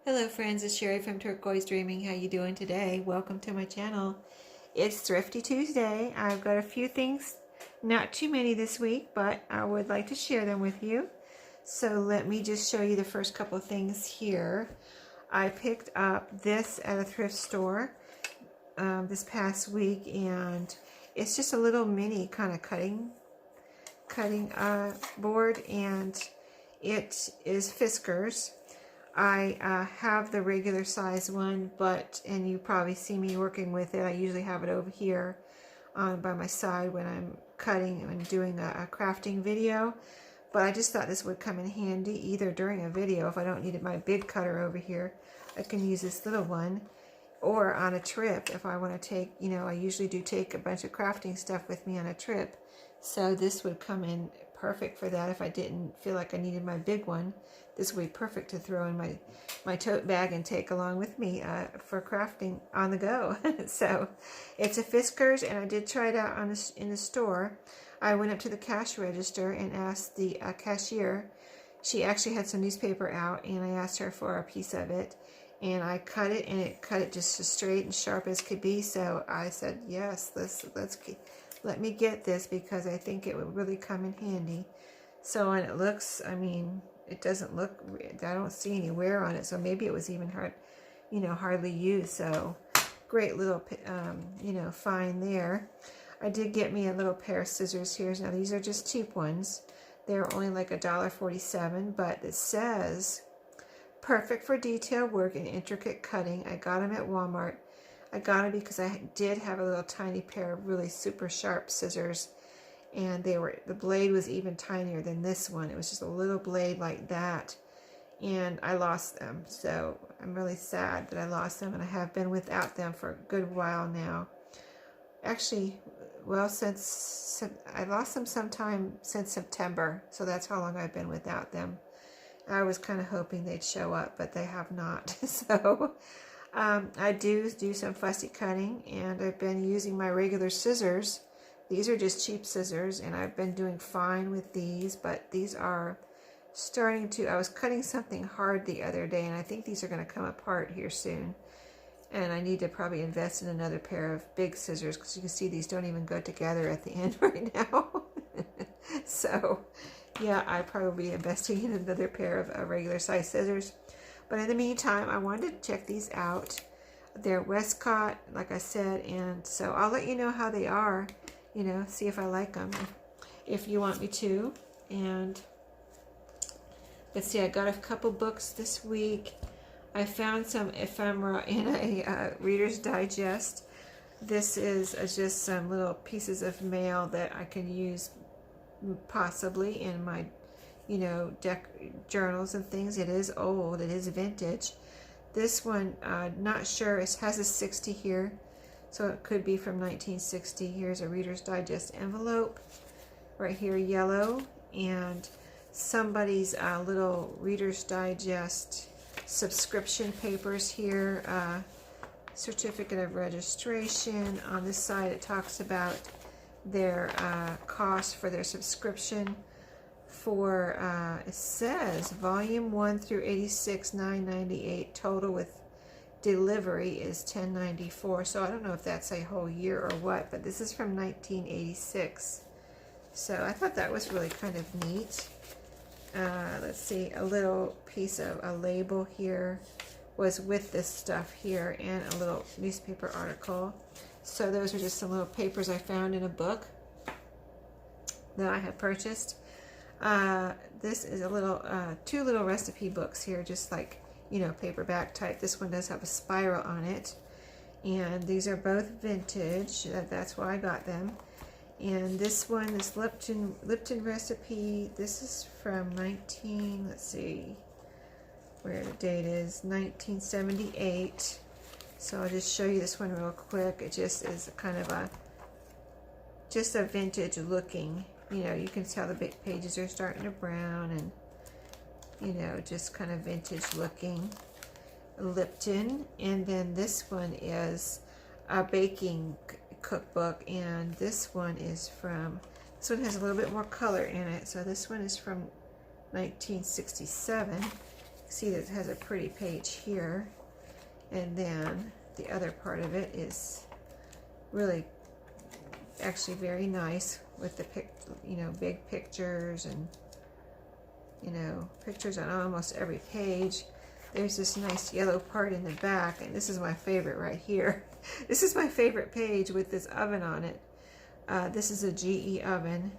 Hello friends, it's Sherry from Turquoise Dreaming. How you doing today? Welcome to my channel. It's Thrifty Tuesday. I've got a few things, not too many this week, but I would like to share them with you. So let me just show you the first couple of things here. I picked up this at a thrift store this past week, and it's just a little mini kind of cutting board, and it is Fisker's. I have the regular size one, and you probably see me working with it. I usually have it over here by my side when I'm cutting and doing a crafting video. But I just thought this would come in handy either during a video. If I don't need my big cutter over here, I can use this little one. Or on a trip, if I want to take, I usually do take a bunch of crafting stuff with me on a trip. So this would come in perfect for that. If I didn't feel like I needed my big one, this would be perfect to throw in my tote bag and take along with me for crafting on the go. So it's a Fisker's, and I did try it out in the store. I went up to the cash register and asked the cashier. She actually had some newspaper out, and I asked her for a piece of it. And I cut it, and it cut it just as straight and sharp as could be. So I said, yes, let me get this because I think it would really come in handy. So, and it looks, it doesn't look, I don't see any wear on it. So maybe it was even hardly used. So great little, find there. I did get me a little pair of scissors here. Now these are just cheap ones. They're only like $1.47, but it says, perfect for detail work and intricate cutting. I got them at Walmart. I got them because I did have a little tiny pair of really super sharp scissors, and the blade was even tinier than this one. It was just a little blade like that, and I lost them. So I'm really sad that I lost them, and I have been without them for a good while now. Actually, well, since I lost them sometime since September, so that's how long I've been without them. I was kind of hoping they'd show up, but they have not. So I do some fussy cutting, and I've been using my regular scissors. These are just cheap scissors, and I've been doing fine with these, but these are starting to, I was cutting something hard the other day, and I think these are going to come apart here soon. And I need to probably invest in another pair of big scissors, because you can see these don't even go together at the end right now. So yeah, I'd probably be investing in another pair of regular size scissors. But in the meantime, I wanted to check these out. They're Westcott, like I said, and so I'll let you know how they are, see if I like them, if you want me to. And let's see, I got a couple books this week. I found some ephemera in a Reader's Digest. This is just some little pieces of mail that I can use possibly in my journals and things. It is old, it is vintage. This one, not sure, it has a 60 here, so it could be from 1960. Here's a Reader's Digest envelope right here, yellow, and somebody's little Reader's Digest subscription papers here, certificate of registration. On this side it talks about their cost for their subscription for it says volume 1 through 86, $9.98, total with delivery is $10.94. So I don't know if that's a whole year or what, but this is from 1986. So I thought that was really kind of neat. Let's see, a little piece of a label here was with this stuff here, and a little newspaper article. So those are just some little papers I found in a book that I have purchased. This is a little, two little recipe books here, just like, paperback type. This one does have a spiral on it. And these are both vintage. That's why I got them. And this one, this Lipton recipe, this is from let's see where the date is, 1978. So I'll just show you this one real quick. It just is kind of just a vintage looking, you can tell the big pages are starting to brown, and, just kind of vintage looking Lipton. And then this one is a baking cookbook, and this one has a little bit more color in it. So this one is from 1967. See that it has a pretty page here, and then the other part of it is really actually very nice with the big pictures and pictures on almost every page. There's this nice yellow part in the back, and this is my favorite right here. This is my favorite page with this oven on it. This is a GE oven.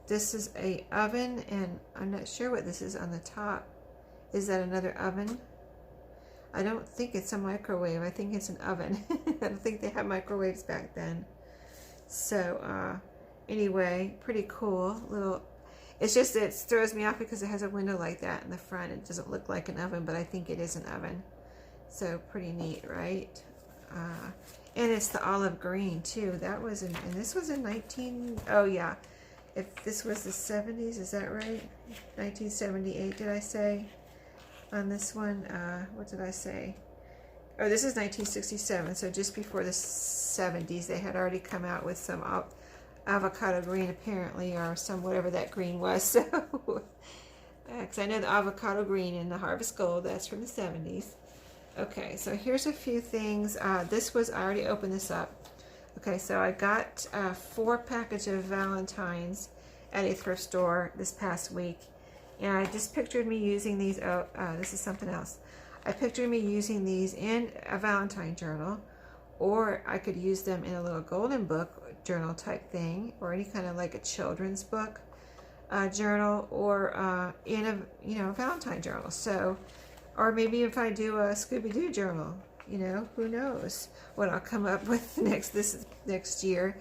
This is a oven, and I'm not sure what this is on the top. Is that another oven? I don't think it's a microwave. I think it's an oven. I don't think they had microwaves back then. So anyway, pretty cool. It's just that it throws me off because it has a window like that in the front. It doesn't look like an oven, but I think it is an oven. So pretty neat, right? And it's the olive green too. That was and this was in oh yeah. If this was the 70s, is that right? 1978, did I say? On this one, what did I say? Oh, this is 1967, so just before the 70s, they had already come out with some avocado green, apparently, or some whatever that green was. So, because I know the avocado green and the harvest gold, that's from the 70s. Okay, so here's a few things. I already opened this up. Okay, so I got 4 packages of Valentine's at a thrift store this past week. And I just pictured me using these. This is something else. I pictured me using these in a Valentine journal, or I could use them in a little golden book journal type thing, or any kind of like a children's book journal, or in a Valentine journal. So, or maybe if I do a Scooby-Doo journal, who knows what I'll come up with next year.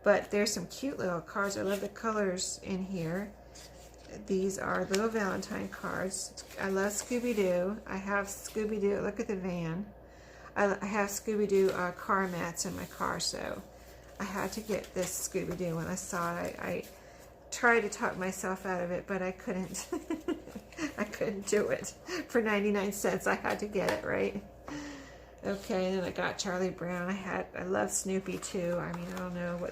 But there's some cute little cards. I love the colors in here. These are little Valentine cards. I love Scooby-Doo. I have Scooby-Doo. Look at the van. I have Scooby-Doo car mats in my car, so I had to get this Scooby-Doo when I saw it. I tried to talk myself out of it, but I couldn't. I couldn't do it. For 99 cents, I had to get it, right? Okay, and then I got Charlie Brown. I love Snoopy too. I mean, I don't know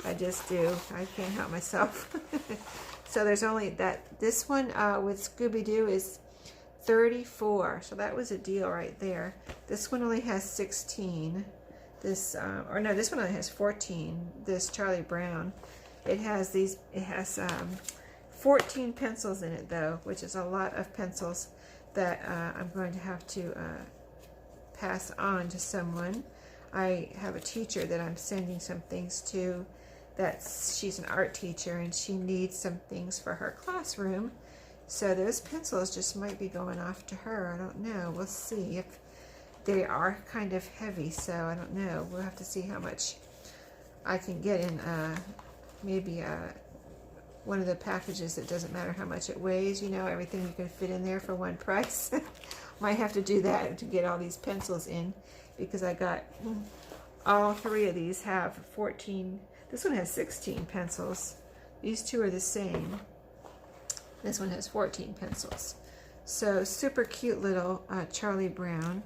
I just do. I can't help myself. So there's only this one with Scooby-Doo is 34. So that was a deal right there. This one only has 16. This one only has 14. This Charlie Brown. It has 14 pencils in it though, which is a lot of pencils that I'm going to have to pass on to someone. I have a teacher that I'm sending some things to. She's an art teacher, and she needs some things for her classroom. So those pencils just might be going off to her. I don't know. We'll see. If they are kind of heavy, so I don't know. We'll have to see how much I can get in maybe one of the packages that doesn't matter how much it weighs. Everything you can fit in there for one price. Might have to do that to get all these pencils in, because I got all 3 of these have 14. This one has 16 pencils. These 2 are the same. This one has 14 pencils. So super cute little Charlie Brown,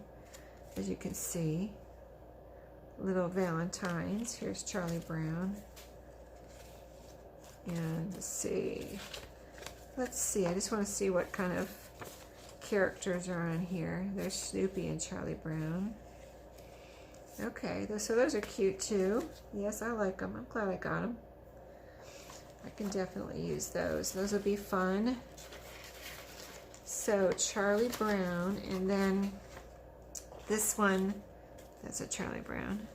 as you can see. Little Valentines. Here's Charlie Brown. And let's see. I just want to see what kind of characters are on here. There's Snoopy and Charlie Brown. Okay, so those are cute too. Yes, I like them. I'm glad I got them. I can definitely use those. Those will be fun. So Charlie Brown, and then this one, that's a Charlie Brown.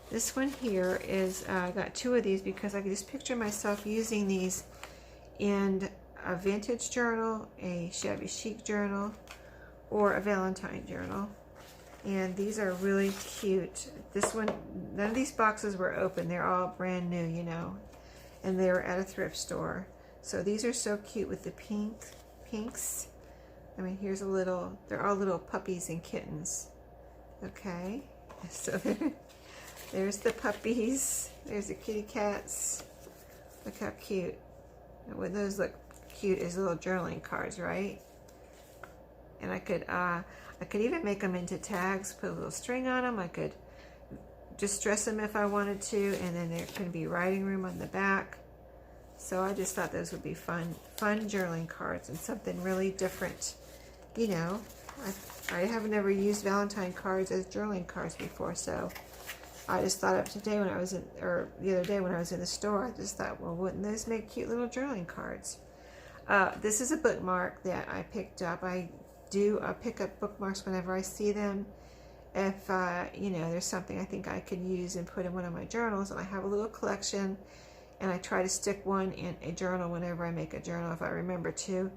This one here is, I got 2 of these because I could just picture myself using these in a vintage journal, a shabby chic journal, or a Valentine journal. And these are really cute. This one, none of these boxes were open. They're all brand new, and they were at a thrift store. So these are so cute with the pinks. I mean, here's they're all little puppies and kittens. Okay, so there's the puppies. There's the kitty cats. Look how cute. And when those look cute as little journaling cards, right? And I could even make them into tags, put a little string on them. I could just dress them if I wanted to, and then there can be writing room on the back. So I just thought those would be fun journaling cards and something really different. You know, I haven't ever used Valentine cards as journaling cards before, so I just thought of today when I was in, or the other day when I was in the store, I just thought, well, wouldn't those make cute little journaling cards? This is a bookmark that I picked up. I pick up bookmarks whenever I see them. If, you know, there's something I think I could use and put in one of my journals, and I have a little collection, and I try to stick one in a journal whenever I make a journal, if I remember to,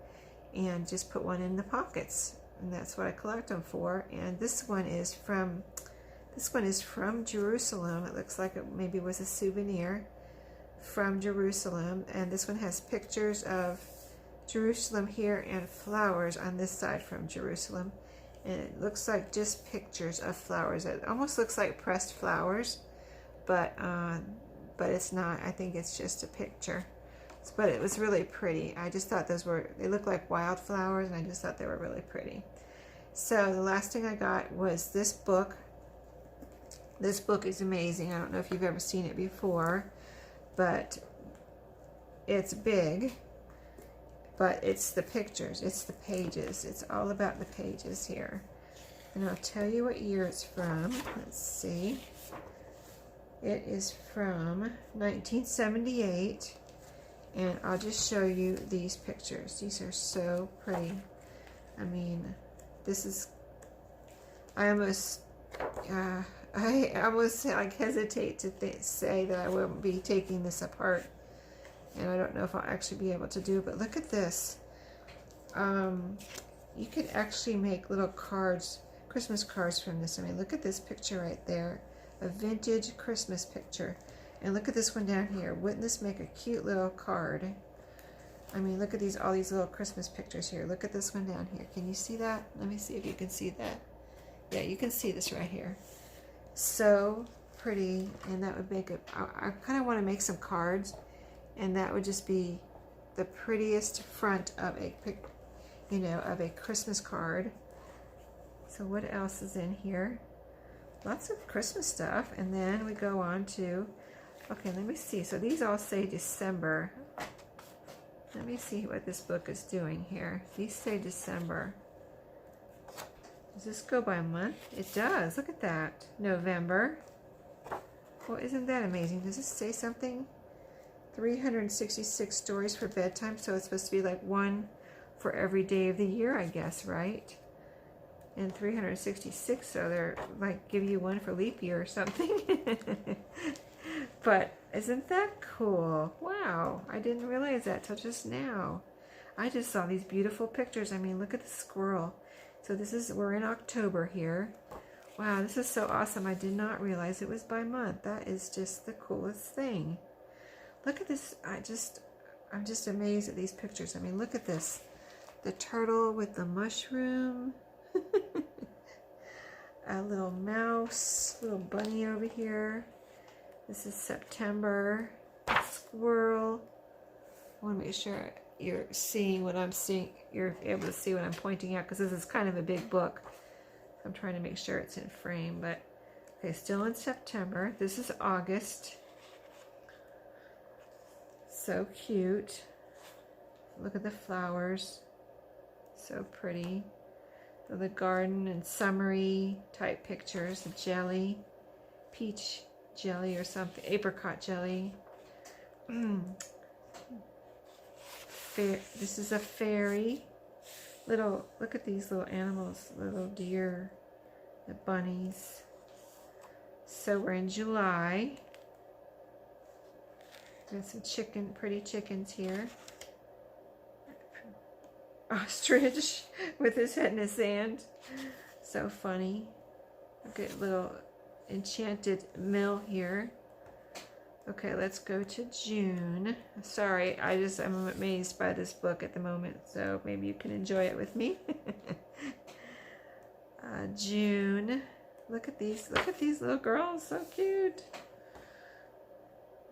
and just put one in the pockets, and that's what I collect them for. And this one is from Jerusalem. It looks like it maybe was a souvenir from Jerusalem, and this one has pictures of Jerusalem here and flowers on this side from Jerusalem, and it looks like just pictures of flowers. It almost looks like pressed flowers, but it's not. I think it's just a picture. But it was really pretty. I just thought they looked like wildflowers, and I just thought they were really pretty. So the last thing I got was this book. This book is amazing. I don't know if you've ever seen it before, but it's big. But it's the pictures, it's the pages. It's all about the pages here. And I'll tell you what year it's from. Let's see. It is from 1978. And I'll just show you these pictures. These are so pretty. I mean, this is, I almost like hesitate to say that I won't be taking this apart. And I don't know if I'll actually be able to do it, but look at this. You could actually make little cards, Christmas cards from this. I mean, look at this picture right there. A vintage Christmas picture. And look at this one down here. Wouldn't this make a cute little card? I mean, look at all these little Christmas pictures here. Look at this one down here. Can you see that? Let me see if you can see that. Yeah, you can see this right here. So pretty. And that would make it, I kind of want to make some cards. And that would just be the prettiest front of a, you know, of a Christmas card. So what else is in here? Lots of Christmas stuff. And then we go on to, okay, let me see. So these all say December. Let me see what this book is doing here. These say December. Does this go by month? It does. Look at that. November. Well, isn't that amazing? Does this say something? 366 stories for bedtime, so it's supposed to be like one for every day of the year, I guess, right? And 366, so they're like give you one for leap year or something. But isn't that cool? Wow, I didn't realize that till just now. I just saw these beautiful pictures. I mean, look at the squirrel. So we're in October here. Wow, this is so awesome. I did not realize it was by month. That is just the coolest thing. Look at this. I'm just amazed at these pictures. I mean, look at this. The turtle with the mushroom. A little mouse, little bunny over here. This is September. A squirrel. I want to make sure you're seeing what I'm seeing. You're able to see what I'm pointing out, because this is kind of a big book. I'm trying to make sure it's in frame, but okay, still in September. This is August. So cute. Look at the flowers. So pretty. The garden and summery type pictures. The jelly. Peach jelly or something. Apricot jelly. This is a fairy. Look at these little animals. Little deer. The bunnies. So we're in July. There's some pretty chickens here. Ostrich with his head in the sand. So funny. Look at little enchanted mill here. Okay, let's go to June. Sorry, I'm amazed by this book at the moment, so maybe you can enjoy it with me. June. Look at these little girls, so cute.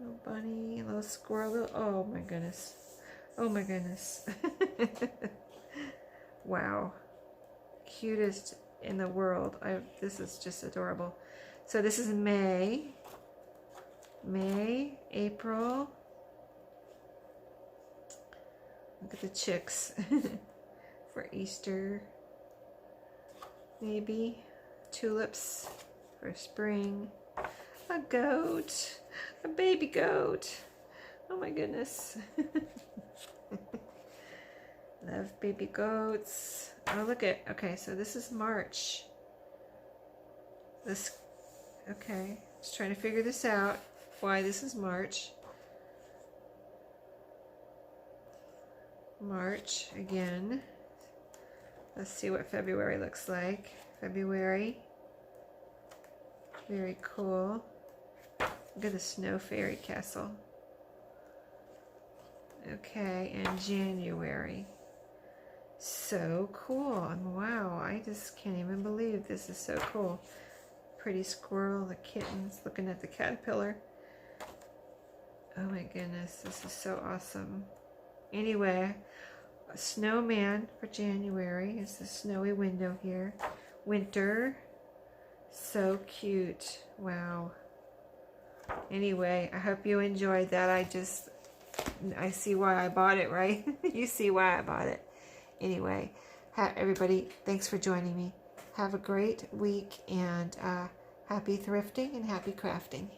Little bunny, little squirrel, oh my goodness. Oh my goodness. Wow. Cutest in the world. This is just adorable. So this is May, April, Look at the chicks for Easter. Maybe tulips for spring. A goat, a baby goat. Oh my goodness. Love baby goats. Oh, look at, okay, so this is March. Okay, just trying to figure this out, why this is March. March again. Let's see what February looks like. February. Very cool. Look at the snow fairy castle. Okay, and January. So cool. Wow, I just can't even believe this is so cool. Pretty squirrel, the kittens looking at the caterpillar. Oh my goodness, this is so awesome. Anyway, a snowman for January is the snowy window here. Winter. So cute. Wow. Anyway, I hope you enjoyed that. I see why I bought it, right? You see why I bought it. Anyway, everybody, thanks for joining me. Have a great week, and happy thrifting and happy crafting.